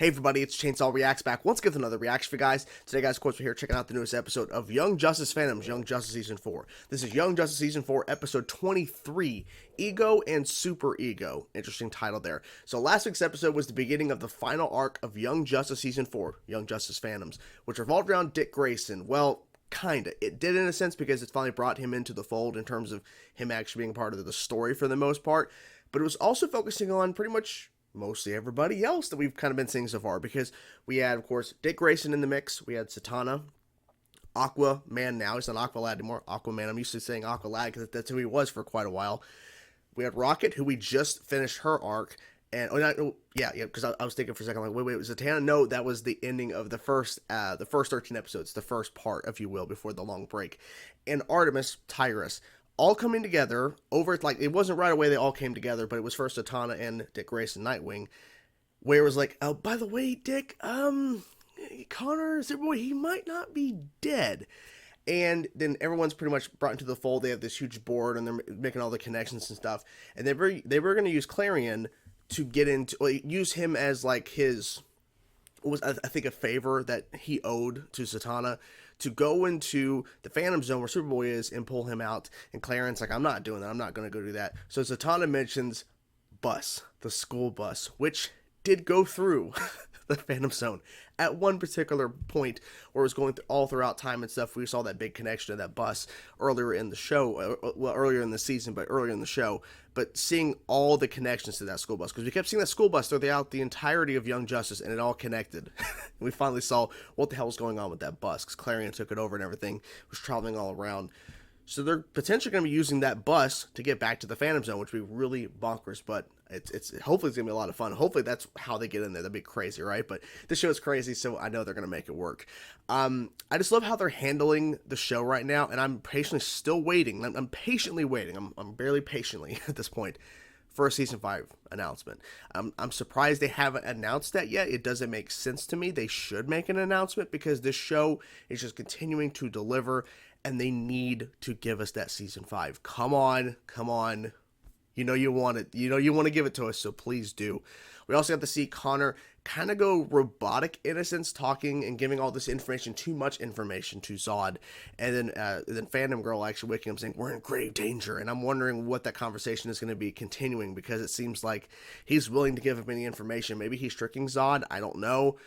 Hey everybody, it's Chainsaw Reacts back once again with another reaction for you guys. Today guys, of course, we're here checking out the newest episode of Young Justice Phantoms, Young Justice Season 4. This is Young Justice Season 4, Episode 23, Ego and Super Ego. Interesting title there. So last week's episode was the beginning of the final arc of Young Justice Season 4, Young Justice Phantoms, which revolved around Dick Grayson. Well, kinda. It did in a sense because it finally brought him into the fold in terms of him actually being part of the story for the most part. But it was also focusing on pretty much mostly everybody else that we've kind of been seeing so far, because we had, of course, Dick Grayson in the mix. We had Satana, Aquaman now. He's not Aqualad anymore. Aquaman. I'm used to saying Aqualad because that's who he was for quite a while. We had Rocket, who we just finished her arc. And, because I was thinking for a second, like, wait, was Zatanna? No, that was the ending of the first 13 episodes, the first part, if you will, before the long break. And Artemis, Tyrus, all coming together over, like, it wasn't right away they all came together, but it was first Zatanna and Dick Grayson, Nightwing, where it was like, oh, by the way, Dick, Connor, Superboy, he might not be dead. And then everyone's pretty much brought into the fold. They have this huge board, and they're making all the connections and stuff. And they were going to use Clarion to get into, use him as, like, his, was, I think, a favor that he owed to Zatanna, to go into the Phantom Zone where Superboy is and pull him out. And Clarence like, I'm not doing that. I'm not going to go do that. So Zatanna mentions bus, the school bus, which did go through the Phantom Zone at one particular point where it was going through all throughout time and stuff. We saw that big connection to that bus earlier in the show, well, earlier in the season, but earlier in the show. But seeing all the connections to that school bus, because we kept seeing that school bus throughout the entirety of Young Justice, and it all connected. We finally saw what the hell was going on with that bus, because Clarion took it over and everything, was traveling all around. So they're potentially going to be using that bus to get back to the Phantom Zone, which would be really bonkers, but it's hopefully it's going to be a lot of fun. Hopefully that's how they get in there. That'd be crazy, right? But this show is crazy, so I know they're going to make it work. I just love how they're handling the show right now, and I'm patiently still waiting. I'm patiently waiting. I'm barely patiently at this point for a Season 5 announcement. I'm surprised they haven't announced that yet. It doesn't make sense to me. They should make an announcement because this show is just continuing to deliver, and they need to give us that Season 5. Come on, come on. You know you want it. You know you want to give it to us, so please do. We also have to see Connor kind of go robotic in a sense, talking and giving all this information, too much information to Zod. And then Phantom Girl actually waking up saying, we're in grave danger. And I'm wondering what that conversation is going to be continuing, because it seems like he's willing to give him any information. Maybe he's tricking Zod. I don't know.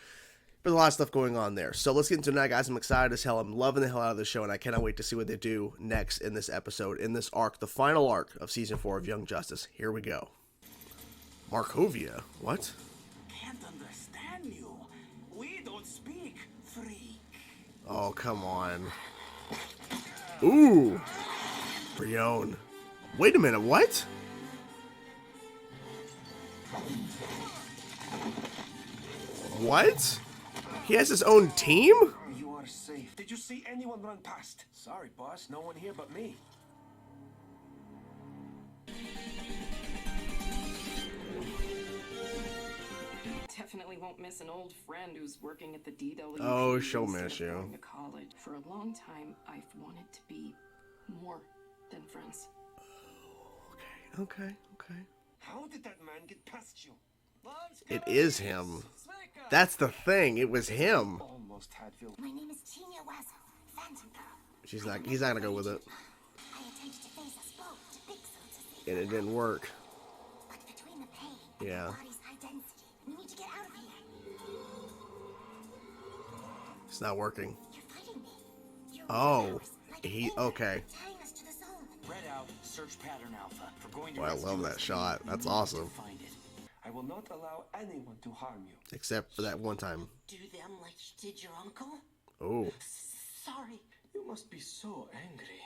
There's a lot of stuff going on there. So let's get into it now, guys. I'm excited as hell. I'm loving the hell out of this show, and I cannot wait to see what they do next in this episode, in this arc, the final arc of Season 4 of Young Justice. Here we go. Markovia? What? Can't understand you. We don't speak, freak. Oh, come on. Ooh. Brion. Wait a minute, what? What? He has his own team? You are safe. Did you see anyone run past? Sorry, boss. No one here but me. Definitely won't miss an old friend who's working at the DW. Oh, she'll miss you. Going to college. For a long time, I've wanted to be more than friends. Okay. How did that man get past you? It is him. That's the thing. It was him. Almost had Phil. My name is Chinya Wazzle, Phantom Girl. He's not gonna go with it. I attempted to face us both to Pixel to see. And it didn't work. But between the pain and Yeah. the body's high density, we need to get out of here. It's not working. You're fighting me. You're Oh. like He anger, okay. tying us to the zone. Red out. Search pattern alpha. For going to Well, I love that shot. That's awesome. find it. I will not allow anyone to harm you. Except for that one time. Do them like you did your uncle? Oh. Sorry. You must be so angry.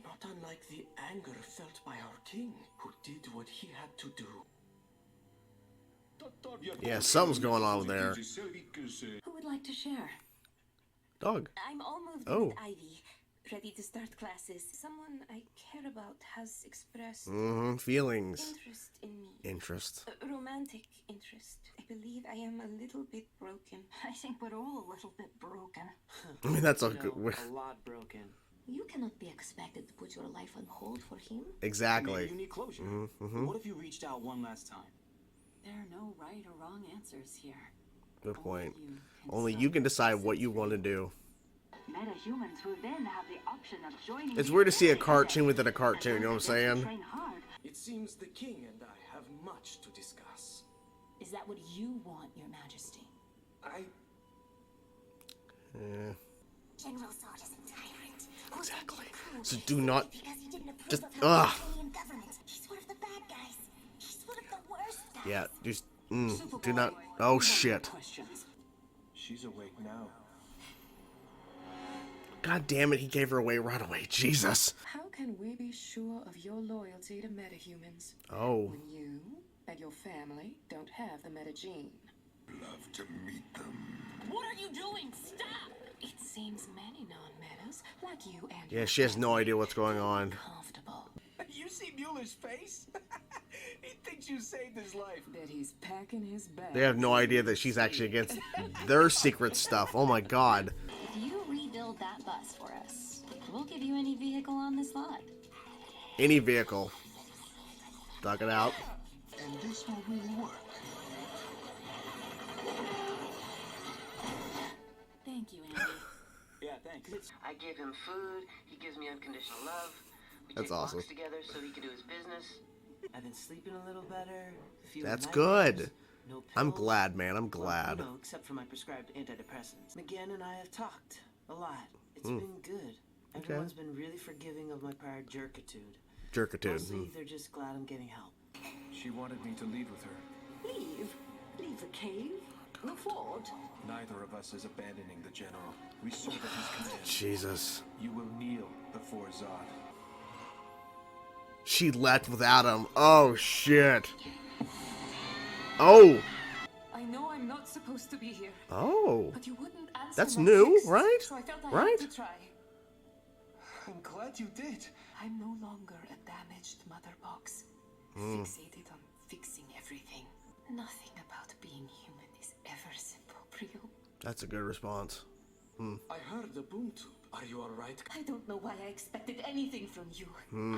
Not unlike the anger felt by our king, who did what he had to do. Yeah, something's going on there. Who would like to share? Dog. I'm all moved Oh. with Ivy. Ready to start classes. Someone I care about has expressed Feelings. interest in me. Interest. A romantic interest. I believe I am a little bit broken. I think we're all a little bit broken. I mean, that's a good way. A lot broken. You cannot be expected to put your life on hold for him. Exactly. Maybe you need closure. What if you reached out one last time? There are no right or wrong answers here. Good point. Only you can decide what you want to do. Metahumans will then have the option of joining. It's weird to see a cartoon within a cartoon, you know what I'm saying? It seems the king and I have much to discuss. Is that what you want, Your Majesty? Yeah. General Zod is a tyrant. Exactly. So do not Because he didn't approve just of how ugh. the alien government. He's one of the bad guys. He's one of the worst guys. Yeah, just do not. Oh shit. She's awake now. God damn it, he gave her away right away. Jesus. How can we be sure of your loyalty to metahumans Oh. when you and your family don't have the metagene? Love to meet them. What are you doing? Stop! It seems many non-metas, like you and Yeah, she has no idea what's going on. comfortable. You see Mueller's face? He thinks you saved his life. That he's packing his bag. They have no idea that she's actually against their secret stuff. Oh my god. If you rebuild that bus for us, we'll give you any vehicle on this lot. Any vehicle. Talk it out. And this will really work. Thank you, Andy. Yeah, thanks. I give him food. He gives me unconditional love. We That's take walks awesome. together so he can do his business. I've been sleeping a little better. That's good. No I'm pills. glad, man. I'm Well, glad. you know, except for my prescribed antidepressants. McGann and I have talked a lot. It's been good. Everyone's been really forgiving of my prior jerkitude. Jerkitude. Mostly, they're just glad I'm getting help. She wanted me to leave with her. Leave? Leave the cave? The fort? Neither of us is abandoning the general. We serve at his command. Jesus. You will kneel before Zod. She left without him. Oh shit. Oh. I know I'm not supposed to be here, Oh. but you wouldn't answer That's my new, text, right? So I felt I Right? had to try. I'm glad you did. I'm no longer a damaged mother box, fixated on fixing everything. Nothing about being human is ever simple, Brio. That's a good response. I heard the boom tube. Are you alright? I don't know why I expected anything from you.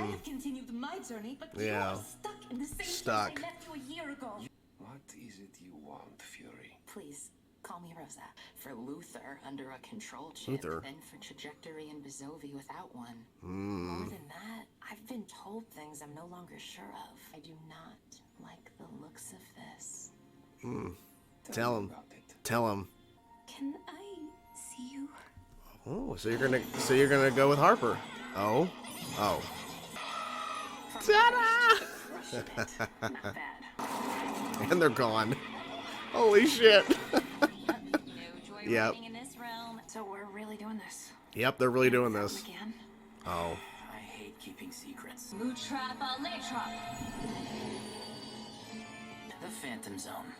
I have continued my journey, but Yeah. you're stuck in the same Stuck. place I left you a year ago. What is it you want, Fury? Please, call me Rosa. For Luther, under a control chip. Luther. Then for Trajectory and Bezovi without one. More than that, I've been told things I'm no longer sure of. I do not like the looks of this. Tell him. Tell him. Can I see you? Oh, so you're gonna go with Harper. Oh. Oh. Ta-da! Not bad. And they're gone. Holy shit. No joy Yep. riding in this realm. So we're really doing this. Yep, they're really doing this. Again? Oh. I hate keeping secrets. Mutrapa Letrop. The Phantom Zone.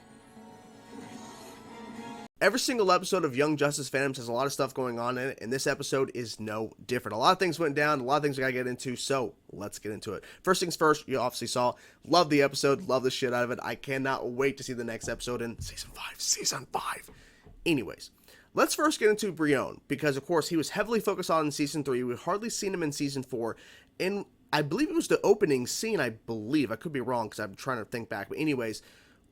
Every single episode of Young Justice Phantoms has a lot of stuff going on in it, and this episode is no different. A lot of things went down, a lot of things we gotta get into, so let's get into it. First things first, you obviously saw, love the episode, love the shit out of it. I cannot wait to see the next episode in Season 5. Anyways, let's first get into Brion, because of course he was heavily focused on in Season 3, we've hardly seen him in Season 4, and I believe it was the opening scene, I could be wrong, because I'm trying to think back, but anyways,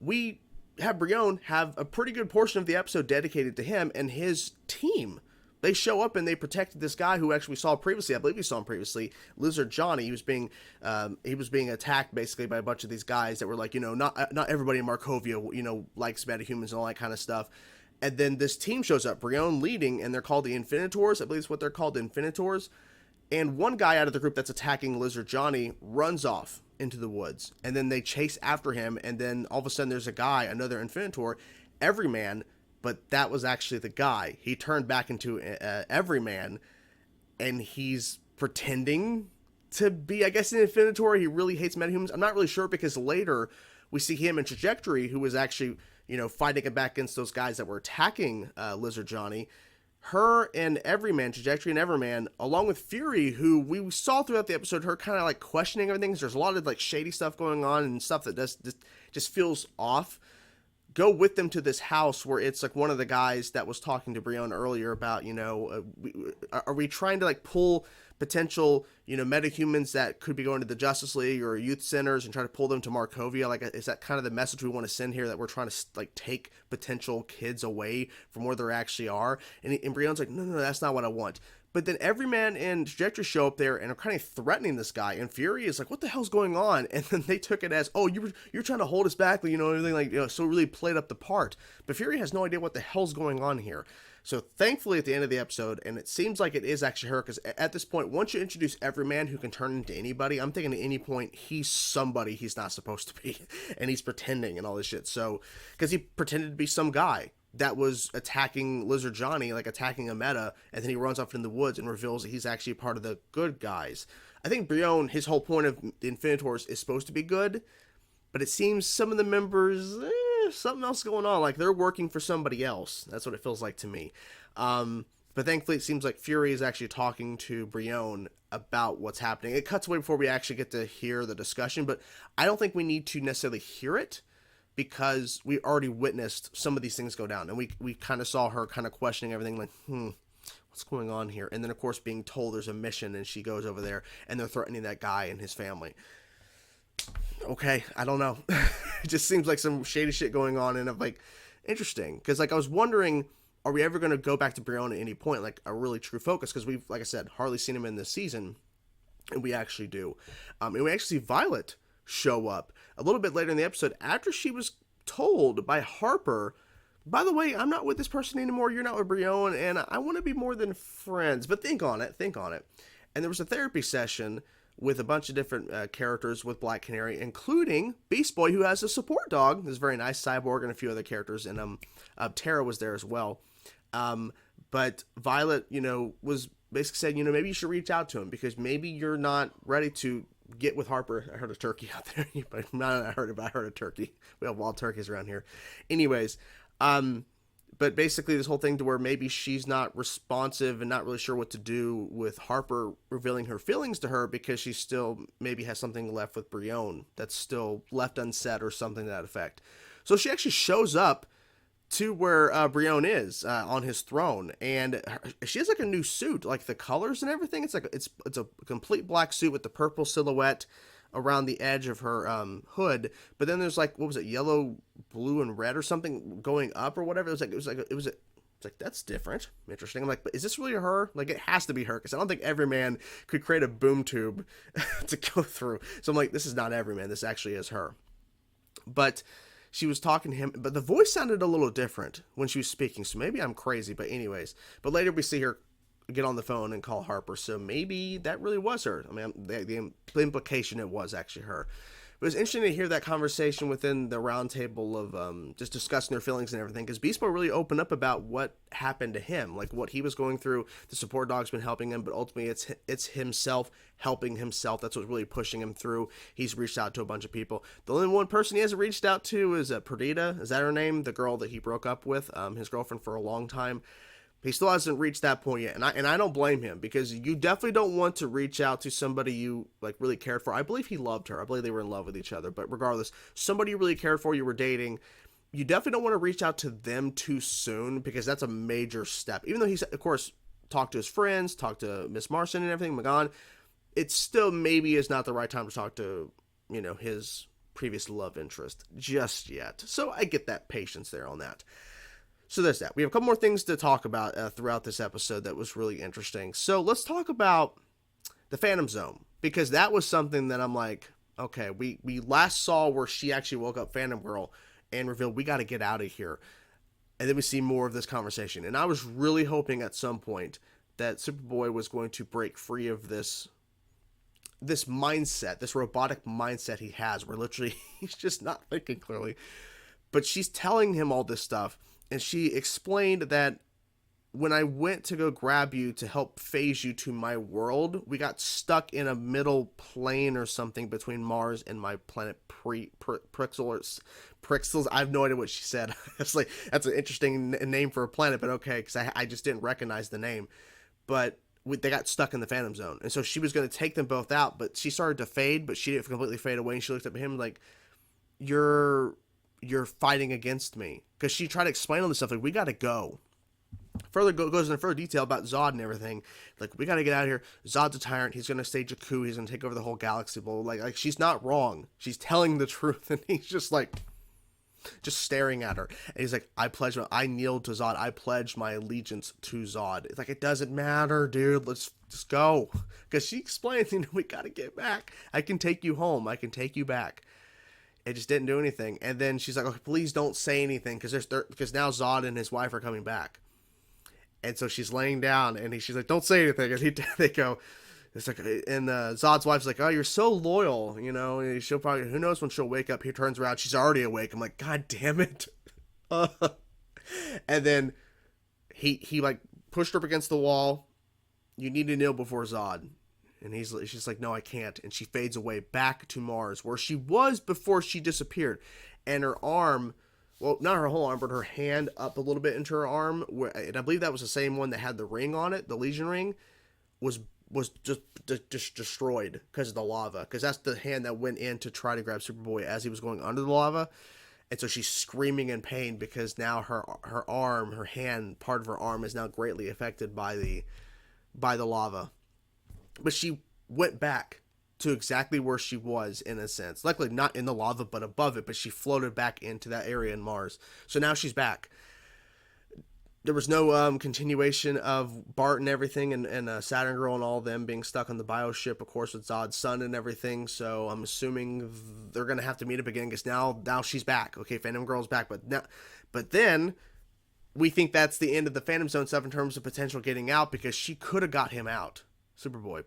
we have Brion have a pretty good portion of the episode dedicated to him and his team. They show up and they protected this guy who actually we saw previously. I believe we saw him previously, Lizard Johnny. He was being attacked basically by a bunch of these guys that were like, not everybody in Markovia, likes metahumans and all that kind of stuff. And then this team shows up, Brion leading, and they're called the Infinitors. I believe it's what they're called, the Infinitors. And one guy out of the group that's attacking Lizard Johnny runs off into the woods, and then they chase after him, and then all of a sudden there's a guy, another Infinitor, Everyman, but that was actually the guy. He turned back into Everyman, and he's pretending to be, I guess, an Infinitor. He really hates metahumans. I'm not really sure, because later we see him in Trajectory, who was actually, fighting back against those guys that were attacking Lizard Johnny. Her and Everyman, Trajectory and Everyman, along with Fury, who we saw throughout the episode, her kind of like questioning everything. There's a lot of like shady stuff going on and stuff that just feels off. go with them to this house where it's like one of the guys that was talking to Brianna earlier about, are we trying to like pull potential, metahumans that could be going to the Justice League or youth centers and try to pull them to Markovia? Like, is that kind of the message we want to send here, that we're trying to like take potential kids away from where they actually are? And Brianna's like, no, that's not what I want. But then Everyman and Trajectory show up there and are kind of threatening this guy. And Fury is like, what the hell's going on? And then they took it as, oh, you're trying to hold us back, everything like, so it really played up the part. But Fury has no idea what the hell's going on here. So thankfully at the end of the episode, and it seems like it is actually her, because at this point, once you introduce Everyman who can turn into anybody, I'm thinking at any point he's somebody he's not supposed to be. And he's pretending and all this shit. So, because he pretended to be some guy that was attacking Lizard Johnny, like attacking a meta, and then he runs off in the woods and reveals that he's actually part of the good guys. I think Brion, his whole point of the Infinitors is supposed to be good, but it seems some of the members, something else going on, like they're working for somebody else. That's what it feels like to me. But thankfully it seems like Fury is actually talking to Brion about what's happening. It cuts away before we actually get to hear the discussion, but I don't think we need to necessarily hear it, because we already witnessed some of these things go down, and we kind of saw her kind of questioning everything, like, what's going on here? And then, of course, being told there's a mission, and she goes over there, and they're threatening that guy and his family. Okay, I don't know. It just seems like some shady shit going on, and I'm like, interesting. Because, like, I was wondering, are we ever going to go back to Brion at any point, like, a really true focus? Because we've, like I said, hardly seen him in this season, and we actually do. And we actually see Violet show up a little bit later in the episode after she was told by Harper, by the way, I'm not with this person anymore, you're not with Brion, and I want to be more than friends, but think on it. And there was a therapy session with a bunch of different characters with Black Canary, including Beast Boy, who has a support dog, this very nice Cyborg, and a few other characters, and Tara was there as well. But Violet, was basically saying, maybe you should reach out to him, because maybe you're not ready to get with Harper. I heard a turkey out there, but not I heard a turkey. We have wild turkeys around here. Anyways, but basically this whole thing to where maybe she's not responsive and not really sure what to do with Harper revealing her feelings to her, because she still maybe has something left with Brion that's still left unsaid or something to that effect. So she actually shows up to where Brion is on his throne, and she has like a new suit, like the colors and everything. It's like it's a complete black suit with the purple silhouette around the edge of her hood, but then there's like, what was it, yellow, blue, and red or something going up or whatever. It was like that's different, interesting. I'm like, but is this really her? Like, it has to be her, because I don't think Everyman could create a boom tube to go through. So I'm like, this is not Everyman. This actually is her. But she was talking to him, but the voice sounded a little different when she was speaking, so maybe I'm crazy, but anyways. But later we see her get on the phone and call Harper, so maybe that really was her. I mean, the implication it was actually her. It was interesting to hear that conversation within the round table of just discussing their feelings and everything, because Beast Boy really opened up about what happened to him, like what he was going through. The support dog's been helping him, but ultimately it's himself helping himself. That's what's really pushing him through. He's reached out to a bunch of people. The only one person he hasn't reached out to is Perdita. Is that her name? The girl that he broke up with, his girlfriend for a long time. He still hasn't reached that point yet, and I don't blame him, because you definitely don't want to reach out to somebody you like really cared for. I believe he loved her. I believe they were in love with each other. But regardless, somebody you really cared for, you were dating, you definitely don't want to reach out to them too soon, because that's a major step. Even though he's, of course, talked to his friends, talked to Miss Marston and everything, Magan, it still maybe is not the right time to talk to, his previous love interest just yet. So I get that patience there on that. So there's that. We have a couple more things to talk about throughout this episode that was really interesting. So let's talk about the Phantom Zone, because that was something that I'm like, okay, we last saw where she actually woke up Phantom Girl and revealed we got to get out of here. And then we see more of this conversation. And I was really hoping at some point that Superboy was going to break free of this mindset, this robotic mindset he has, where literally he's just not thinking clearly. But she's telling him all this stuff. And she explained that when I went to go grab you to help phase you to my world, we got stuck in a middle plane or something between Mars and my planet Prixels. I have no idea what she said. It's like, that's an interesting name for a planet, but okay, because I just didn't recognize the name. But they got stuck in the Phantom Zone. And so she was going to take them both out, but she started to fade, but she didn't completely fade away. And she looked at him like, you're you're fighting against me. Because she tried to explain all this stuff, like, we gotta go. Goes into further detail about Zod and everything. Like, we gotta get out of here. Zod's a tyrant. He's gonna stage a coup. He's gonna take over the whole galaxy. Blah, blah, blah. Like, she's not wrong. She's telling the truth, and he's just like, just staring at her. And he's like, I kneel to Zod. I pledge my allegiance to Zod. It's like, it doesn't matter, dude. Let's just go. Because she explains, we gotta get back. I can take you home. I can take you back. It just didn't do anything. And then she's like, oh, please don't say anything, because now Zod and his wife are coming back. And so she's laying down, and she's like, don't say anything. And they go, it's like, and Zod's wife's like, oh, you're so loyal, she'll probably, who knows when she'll wake up. He turns around, she's already awake. I'm like, God damn it. And then he like pushed her up against the wall. You need to kneel before Zod. And she's like, no, I can't. And she fades away back to Mars, where she was before she disappeared. And her arm, well, not her whole arm, but her hand up a little bit into her arm, and I believe that was the same one that had the ring on it, the Legion ring, was just destroyed because of the lava. Because that's the hand that went in to try to grab Superboy as he was going under the lava. And so she's screaming in pain because now her arm, her hand, part of her arm is now greatly affected by the lava. But she went back to exactly where she was, in a sense. Luckily not in the lava, but above it. But she floated back into that area in Mars. So now she's back. There was no continuation of Bart and everything, and Saturn Girl and all of them being stuck on the bioship, of course, with Zod's son and everything. So I'm assuming they're going to have to meet up again, because now she's back. Okay, Phantom Girl's back. But then we think that's the end of the Phantom Zone stuff in terms of potential getting out, because she could have got him out, Superboy.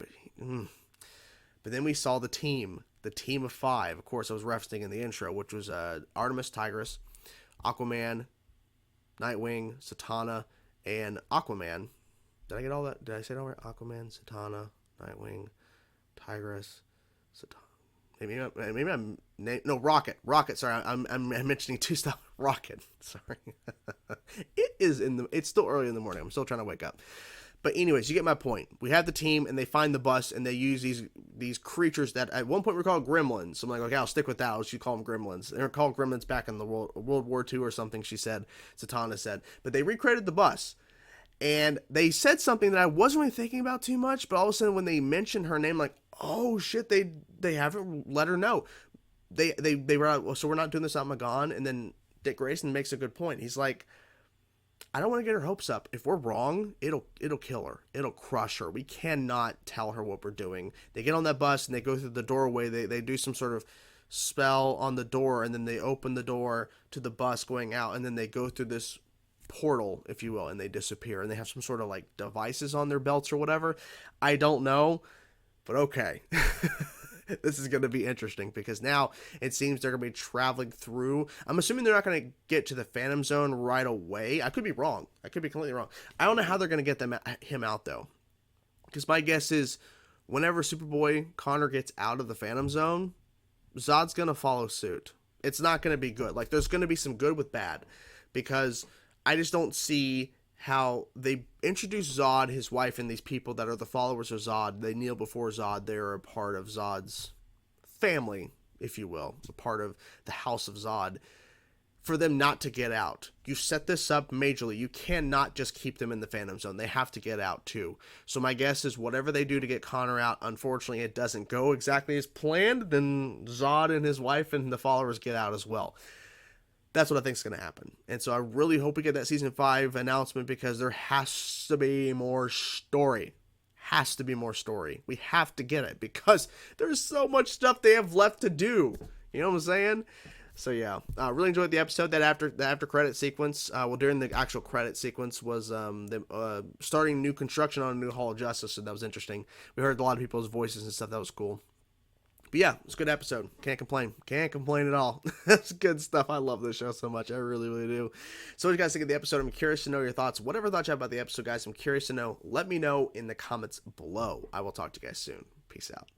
But then we saw the team of 5. Of course, I was referencing in the intro, which was Artemis, Tigress, Aquaman, Nightwing, Satana, and Aquaman. Did I get all that? Did I say it all right? Aquaman, Satana, Nightwing, Tigress, Satana. Maybe I'm no, Rocket. Sorry, I'm mentioning 2 stuff. Rocket. Sorry. It's still early in the morning. I'm still trying to wake up. But anyways, you get my point. We have the team, and they find the bus, and they use these creatures that at one point were called gremlins. So I'm like, okay, I'll stick with that. I'll call them gremlins. They were called gremlins back in the World War II or something, she said. Satana said. But they recreated the bus. And they said something that I wasn't really thinking about too much, but all of a sudden when they mentioned her name, like, oh shit, they haven't let her know. They were like, well, so we're not doing this out Magan. And then Dick Grayson makes a good point. He's like, I don't want to get her hopes up. If we're wrong, it'll kill her. It'll crush her. We cannot tell her what we're doing. They get on that bus and they go through the doorway. They do some sort of spell on the door, and then they open the door to the bus going out, and then they go through this portal, if you will, and they disappear. And they have some sort of like devices on their belts or whatever. I don't know, but okay. This is going to be interesting, because now it seems they're going to be traveling through. I'm assuming they're not going to get to the Phantom Zone right away. I could be wrong. I could be completely wrong. I don't know how they're going to get him out, though. Because my guess is whenever Superboy Connor gets out of the Phantom Zone, Zod's going to follow suit. It's not going to be good. Like, there's going to be some good with bad. Because I just don't see how they introduce Zod, his wife, and these people that are the followers of Zod. They kneel before Zod. They're a part of Zod's family, if you will, a part of the House of Zod. For them not to get out, you set this up majorly. You cannot just keep them in the Phantom Zone. They have to get out too. So my guess is whatever they do to get Connor out, unfortunately it doesn't go exactly as planned, then Zod and his wife and the followers get out as well. That's what I think is going to happen. And so I really hope we get that season 5 announcement, because there has to be more story. Has to be more story. We have to get it, because there's so much stuff they have left to do. You know what I'm saying? So yeah, really enjoyed the episode. That after credit sequence, during the actual credit sequence was them starting new construction on a new Hall of Justice. So that was interesting. We heard a lot of people's voices and stuff. That was cool. But yeah, it's a good episode. Can't complain. Can't complain at all. That's good stuff. I love this show so much. I really, really do. So what do you guys think of the episode? I'm curious to know your thoughts. Whatever thoughts you have about the episode, guys, I'm curious to know. Let me know in the comments below. I will talk to you guys soon. Peace out.